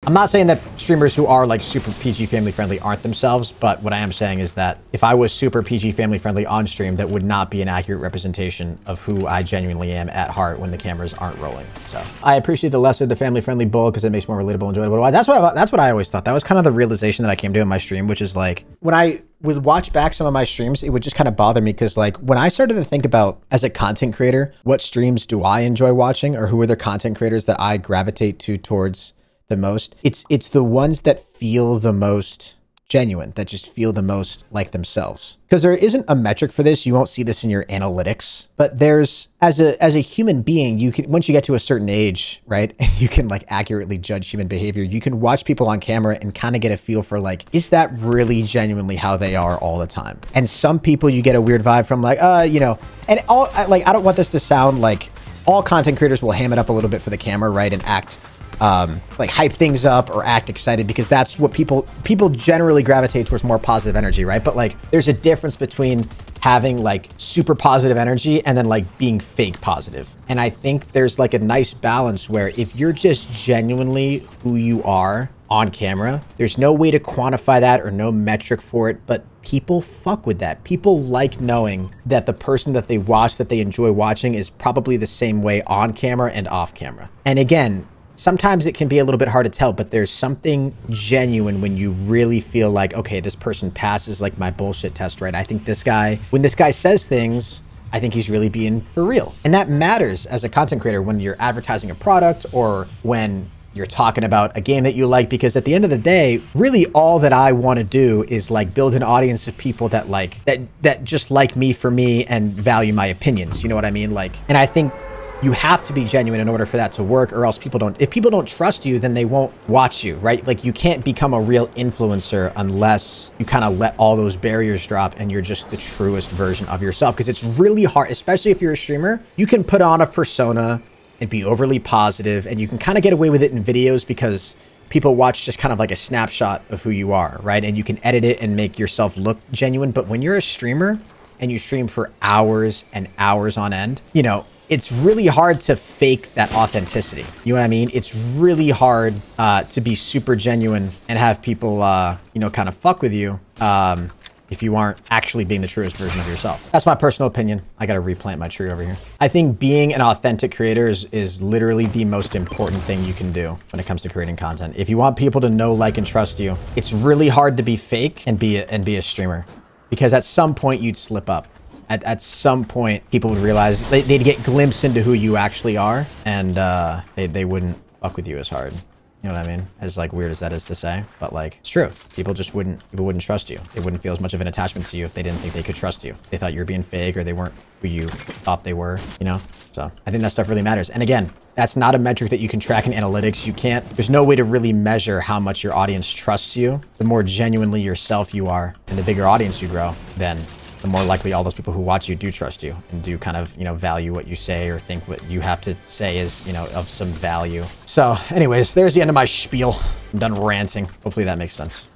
I'm not saying that streamers who are like super PG family friendly aren't themselves, but what I am saying is that if I was super PG family friendly on stream, that would not be an accurate representation of who I genuinely am at heart when the cameras aren't rolling. So I appreciate the lesser the family friendly bull because it makes more relatable, enjoyable. That's what I always thought. That was kind of the realization that I came to in my stream, which is like when I would watch back some of my streams, it would just kind of bother me because like when I started to think about as a content creator, what streams do I enjoy watching or who are the content creators that I gravitate towards the most? It's the ones that feel the most genuine, that just feel the most like themselves. Because there isn't a metric for this. You won't see this in your analytics, but there's, as a human being, you can, once you get to a certain age, right? And you can like accurately judge human behavior. You can watch people on camera and kind of get a feel for like, is that really genuinely how they are all the time? And some people you get a weird vibe from like, you know, and all like, I don't want this to sound like all content creators will ham it up a little bit for the camera, right? And act like hype things up or act excited because that's what people generally gravitate towards, more positive energy, right? But like there's a difference between having like super positive energy and then like being fake positive. And I think there's like a nice balance where if you're just genuinely who you are on camera, there's no way to quantify that or no metric for it, but people fuck with that. People like knowing that the person that they watch, that they enjoy watching, is probably the same way on camera and off camera. And again, sometimes it can be a little bit hard to tell, but there's something genuine when you really feel like, okay, this person passes like my bullshit test, right? I think this guy, when this guy says things, I think he's really being for real. And that matters as a content creator when you're advertising a product or when you're talking about a game that you like, because at the end of the day, really all that I want to do is like build an audience of people that like, that just like me for me and value my opinions. You know what I mean? Like, and I think you have to be genuine in order for that to work, or else people don't, if people don't trust you, then they won't watch you, right? Like you can't become a real influencer unless you kind of let all those barriers drop and you're just the truest version of yourself. Because it's really hard, especially if you're a streamer, you can put on a persona and be overly positive, and you can kind of get away with it in videos because people watch just kind of like a snapshot of who you are, right? And you can edit it and make yourself look genuine. But when you're a streamer and you stream for hours and hours on end, you know, it's really hard to fake that authenticity. You know what I mean? It's really hard to be super genuine and have people, you know, kind of fuck with you if you aren't actually being the truest version of yourself. That's my personal opinion. I gotta replant my tree over here. I think being an authentic creator is literally the most important thing you can do when it comes to creating content. If you want people to know, like, and trust you, it's really hard to be fake and be a streamer, because at some point you'd slip up. At some point, people would realize they'd get glimpse into who you actually are, and they wouldn't fuck with you as hard. You know what I mean? As like weird as that is to say, but like it's true. People wouldn't trust you. They wouldn't feel as much of an attachment to you if they didn't think they could trust you. They thought you were being fake, or they weren't who you thought they were, you know? So I think that stuff really matters. And again, that's not a metric that you can track in analytics. You can't, there's no way to really measure how much your audience trusts you. The more genuinely yourself you are and the bigger audience you grow, then the more likely all those people who watch you do trust you and do kind of, you know, value what you say or think what you have to say is, you know, of some value. So anyways, there's the end of my spiel. I'm done ranting. Hopefully that makes sense.